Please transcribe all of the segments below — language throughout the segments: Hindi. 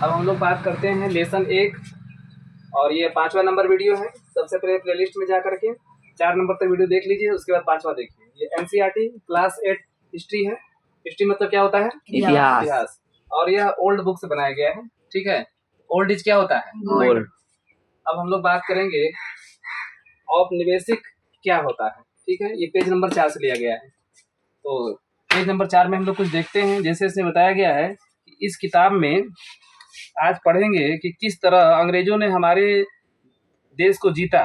अब हम लोग बात करते हैं लेसन 1 और ये 5वां नंबर वीडियो है। सबसे पहले प्लेलिस्ट में जा करके 4 नंबर तक वीडियो देख लीजिए, उसके बाद 5वां देखिए। ये एनसीईआरटी क्लास 8 हिस्ट्री है। हिस्ट्री मतलब क्या होता है? इतिहास। और यह ओल्ड बुक से बनाया गया है, ठीक है। ओल्ड इज क्या होता है? गोल्ड। अब हम लोग बात करेंगे औपनिवेशिक क्या होता है, ठीक है। ये पेज नंबर 4 से लिया गया है। तो पेज नंबर 4 में हम लोग कुछ देखते हैं। जैसे इसमें बताया गया है कि इस किताब में आज पढ़ेंगे कि किस तरह अंग्रेजों ने हमारे देश को जीता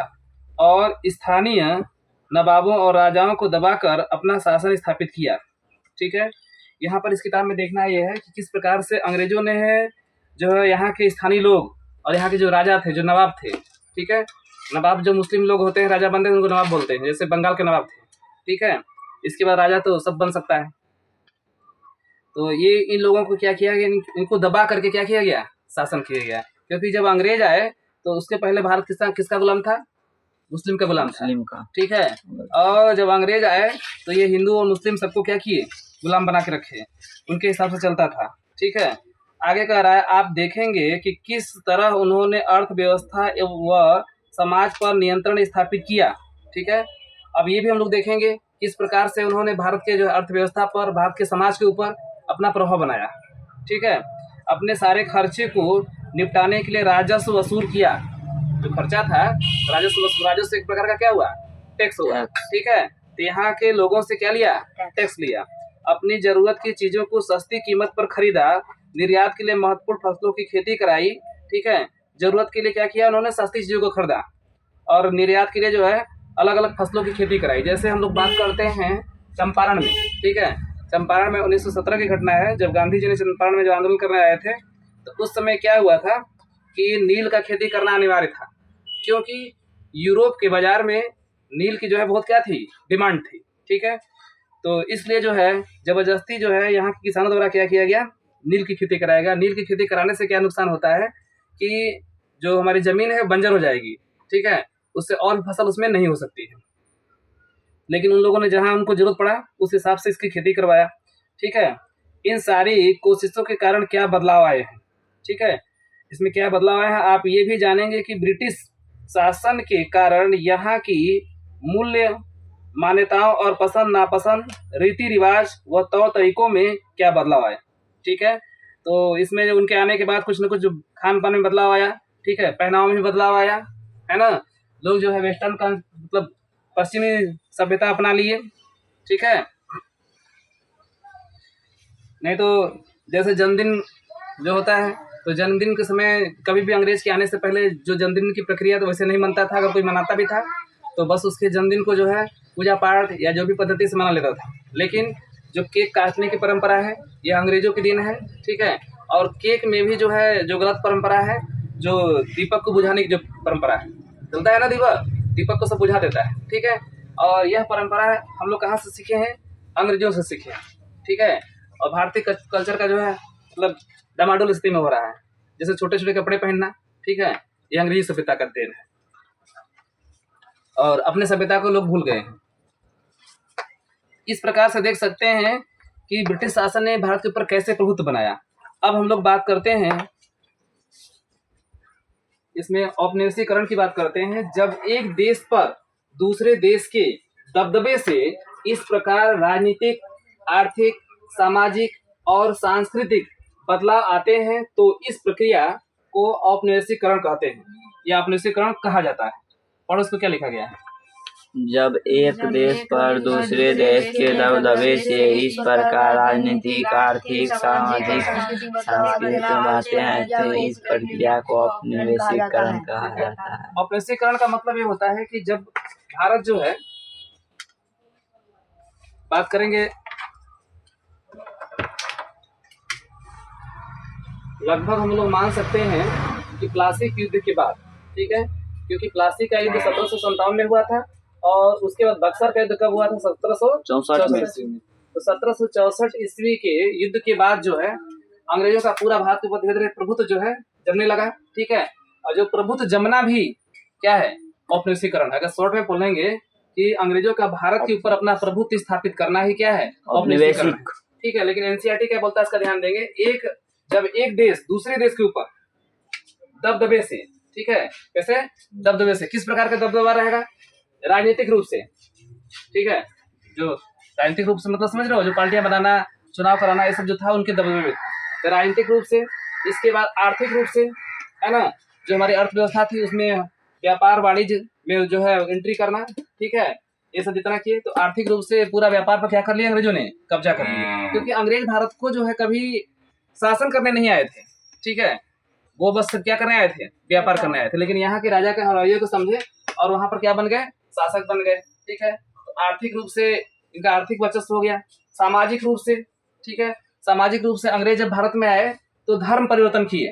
और स्थानीय नवाबों और राजाओं को दबाकर अपना शासन स्थापित किया, ठीक है। यहाँ पर इस किताब में देखना ये है कि किस प्रकार से अंग्रेजों ने जो है यहाँ के स्थानीय लोग और यहाँ के जो राजा थे, जो नवाब थे, ठीक है। नवाब जो मुस्लिम लोग होते हैं, राजा बनते हैं, उनको नवाब बोलते हैं। जैसे बंगाल के नवाब थे, ठीक है। इसके बाद राजा तो सब बन सकता है। तो ये इन लोगों को क्या किया गया, इनको दबा करके क्या किया गया, शासन किया गया। क्योंकि जब अंग्रेज आए तो उसके पहले भारत किसका गुलाम था? मुस्लिम का गुलाम था, ठीक है। और जब अंग्रेज आए तो ये हिंदू और मुस्लिम सबको क्या किए, गुलाम बना के रखे, उनके हिसाब से चलता था, ठीक है। आगे कह रहा है, आप देखेंगे कि किस तरह उन्होंने अर्थव्यवस्था व समाज पर नियंत्रण स्थापित किया, ठीक है। अब ये भी हम लोग देखेंगे किस प्रकार से उन्होंने भारत के जो अर्थव्यवस्था पर, भारत के समाज के ऊपर अपना प्रभाव बनाया, ठीक है। अपने सारे खर्चे को निपटाने के लिए राजस्व वसूल किया। जो खर्चा था राजस्व एक प्रकार का क्या हुआ, टैक्स हुआ, ठीक है। तो यहाँ के लोगों से क्या लिया, टैक्स लिया। अपनी जरूरत की चीजों को सस्ती कीमत पर खरीदा। निर्यात के लिए महत्वपूर्ण फसलों की खेती कराई, ठीक है। जरूरत के लिए क्या किया उन्होंने, सस्ती चीजों को खरीदा। और निर्यात के लिए जो है अलग अलग फसलों की खेती कराई। जैसे हम लोग बात करते हैं चंपारण में, ठीक है। चंपारण में 1917 की घटना है, जब गांधी जी ने चंपारण में जो आंदोलन करने आए थे, तो उस समय क्या हुआ था कि नील का खेती करना अनिवार्य था। क्योंकि यूरोप के बाजार में नील की जो है बहुत क्या थी, डिमांड थी, ठीक है। तो इसलिए जो है जबरदस्ती जो है यहाँ के किसानों द्वारा क्या किया गया, नील की खेती कराएगा। नील की खेती कराने से क्या नुकसान होता है कि जो हमारी जमीन है बंजर हो जाएगी, ठीक है। उससे और भी फसल उसमें नहीं हो सकती है। लेकिन उन लोगों ने जहां उनको जरूरत पड़ा उस हिसाब से इसकी खेती करवाया, ठीक है। इन सारी कोशिशों के कारण क्या बदलाव आए हैं, ठीक है। इसमें क्या बदलाव आया है आप ये भी जानेंगे कि ब्रिटिश शासन के कारण यहाँ की मूल्य मान्यताओं और पसंद नापसंद, रीति रिवाज व तौर तरीकों में क्या बदलाव आया, ठीक है। तो इसमें उनके आने के बाद कुछ न कुछ खान पान में बदलाव आया, ठीक है। पहनाव में भी बदलाव आया, है ना। लोग जो है वेस्टर्न का मतलब पश्चिमी सभ्यता अपना लिए, ठीक है। नहीं तो जैसे जन्मदिन जो होता है, तो जन्मदिन के समय कभी भी अंग्रेज के आने से पहले जो जन्मदिन की प्रक्रिया तो वैसे नहीं मनता था। अगर कोई मनाता भी था तो बस उसके जन्मदिन को जो है पूजा पाठ या जो भी पद्धति से मना लेता था। लेकिन जो केक काटने की परंपरा है ये अंग्रेजों के दिन है, ठीक है। और केक में भी जो है जो गलत परंपरा है, जो दीपक को बुझाने की जो परंपरा है, चलता है ना, दीपक को सब बुझा देता है, ठीक है। और यह परंपरा हम लोग कहाँ से सीखे हैं, अंग्रेजों से सीखे हैं, ठीक है। और भारतीय कल्चर का जो है मतलब डामाडोल स्थिति में हो रहा है। जैसे छोटे छोटे कपड़े पहनना, ठीक है, ये अंग्रेजी सभ्यता का देन है और अपने सभ्यता को लोग भूल गए हैं। इस प्रकार से देख सकते हैं कि ब्रिटिश शासन ने भारत के ऊपर कैसे प्रभुत्व बनाया। अब हम लोग बात करते हैं इसमें औपनिवेशीकरण की बात करते हैं। जब एक देश पर दूसरे देश के दबदबे से इस प्रकार राजनीतिक, आर्थिक, सामाजिक और सांस्कृतिक बदलाव आते हैं तो इस प्रक्रिया को औपनिवेशीकरण कहते हैं या औपनिवेशीकरण कहा जाता है। और उसको क्या लिखा गया है, जब एक देश पर दूसरे देश के दबदबे से इस प्रकार राजनीतिक, आर्थिक, सामाजिक, सांस्कृतिक बातें हैं तो इस प्रक्रिया को औपनिवेशीकरण कहा जाता है। औपनिवेशीकरण का मतलब ये होता है कि जब भारत जो है, बात करेंगे लगभग हम लोग मान सकते हैं कि प्लासी के युद्ध के बाद, ठीक है। क्योंकि प्लासी का युद्ध 1757 में हुआ था और उसके बाद बक्सर का युद्ध कब हुआ था, 1764 में। तो 1764 ईस्वी के युद्ध के बाद जो है अंग्रेजों का पूरा भारत के ऊपर धीरे धीरे प्रभुत्व जो है जमने लगा, ठीक है। और जो प्रभुत्व जमना भी क्या है, औपनिवेशीकरण। अगर शॉर्ट में बोलेंगे कि अंग्रेजों का भारत के ऊपर अपना प्रभुत्व स्थापित करना ही क्या है, औपनिवेशीकरण, ठीक है। लेकिन एनसीईआरटी क्या बोलता है इसका ध्यान देंगे, जब एक देश दूसरे देश के ऊपर दबदबे से, ठीक है, कैसे दबदबे से, किस प्रकार का दबदबा रहेगा, राजनीतिक रूप से, ठीक है, जो राजनीतिक रूप से मतलब समझ रहे हो, जो पार्टियां बनाना, चुनाव कराना, ये सब जो था उनके दबदबे में था, तो राजनीतिक रूप से। इसके बाद आर्थिक रूप से, है ना, जो हमारी अर्थव्यवस्था थी उसमें व्यापार वाणिज्य में जो है एंट्री करना, ठीक है, ये सब जितना किए, तो आर्थिक रूप से पूरा व्यापार पर क्या कर लिया अंग्रेजों ने, कब्जा कर लिया, क्योंकि अंग्रेज भारत को जो है कभी शासन करने नहीं आए थे, ठीक है, वो बस क्या करने आए थे, व्यापार करने आए थे, लेकिन यहाँ के राजा के हलवाइयों को समझे और वहां पर क्या बन गए, शासक बन गए, ठीक है। तो आर्थिक रूप से इनका आर्थिक वर्चस्व हो गया। सामाजिक रूप से, ठीक है, सामाजिक रूप से अंग्रेज जब भारत में आए तो धर्म परिवर्तन किए,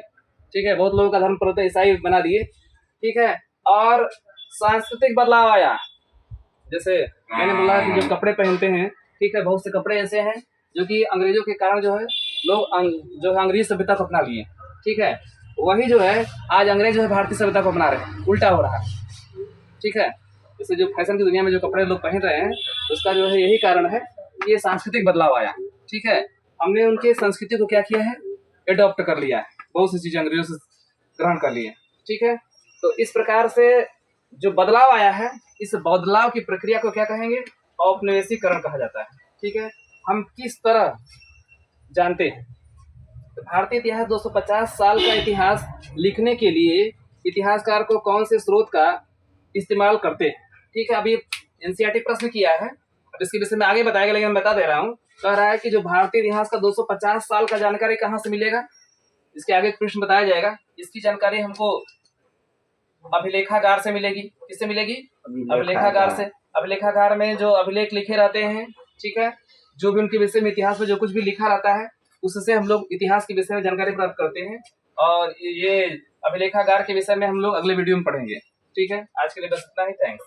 ठीक है, बहुत लोगों का धर्म परिवर्तन ईसाई बना दिए, ठीक है, और सांस्कृतिक बदलाव आया, जैसे मैंने बोला कि जो कपड़े पहनते हैं, ठीक है, बहुत से कपड़े ऐसे हैं जो कि अंग्रेजों के कारण जो है लोग जो है अंग्रेजी सभ्यता को अपना लिए, ठीक है, वही जो है आज अंग्रेज जो है भारतीय सभ्यता को अपना रहे हैं, उल्टा हो रहा है, ठीक है। जैसे जो फैशन की दुनिया में जो कपड़े लोग पहन रहे हैं उसका जो है यही कारण है कि ये सांस्कृतिक बदलाव आया, ठीक है, हमने उनके संस्कृति को क्या किया है, एडॉप्ट कर लिया है, बहुत सी चीजें अंग्रेजों से ग्रहण कर लिए, ठीक है। तो इस प्रकार से जो बदलाव आया है, इस बदलाव की प्रक्रिया को क्या कहेंगे, औपनिवेशीकरण कहा जाता है, ठीक है। हम किस तरह जानते हैं, तो भारतीय इतिहास 250 साल का इतिहास लिखने के लिए इतिहासकार को कौन से स्रोत का इस्तेमाल करते हैं, ठीक है। अभी एनसीईआरटी प्रश्न किया है, अब इसके विषय में आगे बताएगा, लेकिन मैं बता दे रहा हूँ, कह रहा है कि जो भारतीय इतिहास का 250 साल का जानकारी कहाँ से मिलेगा, इसके आगे प्रश्न बताया जाएगा। इसकी जानकारी हमको अभिलेखागार से मिलेगी, किससे मिलेगी, अभिलेखागार से। अभिलेखागार में जो अभिलेख लिखे रहते हैं, ठीक है, जो भी उनके विषय में इतिहास में जो कुछ भी लिखा रहता है उससे हम लोग इतिहास के विषय में जानकारी प्राप्त करते हैं, और ये अभिलेखागार के विषय में हम लोग अगले वीडियो में पढ़ेंगे, ठीक है। आज के लिए बस इतना ही, थैंक्स।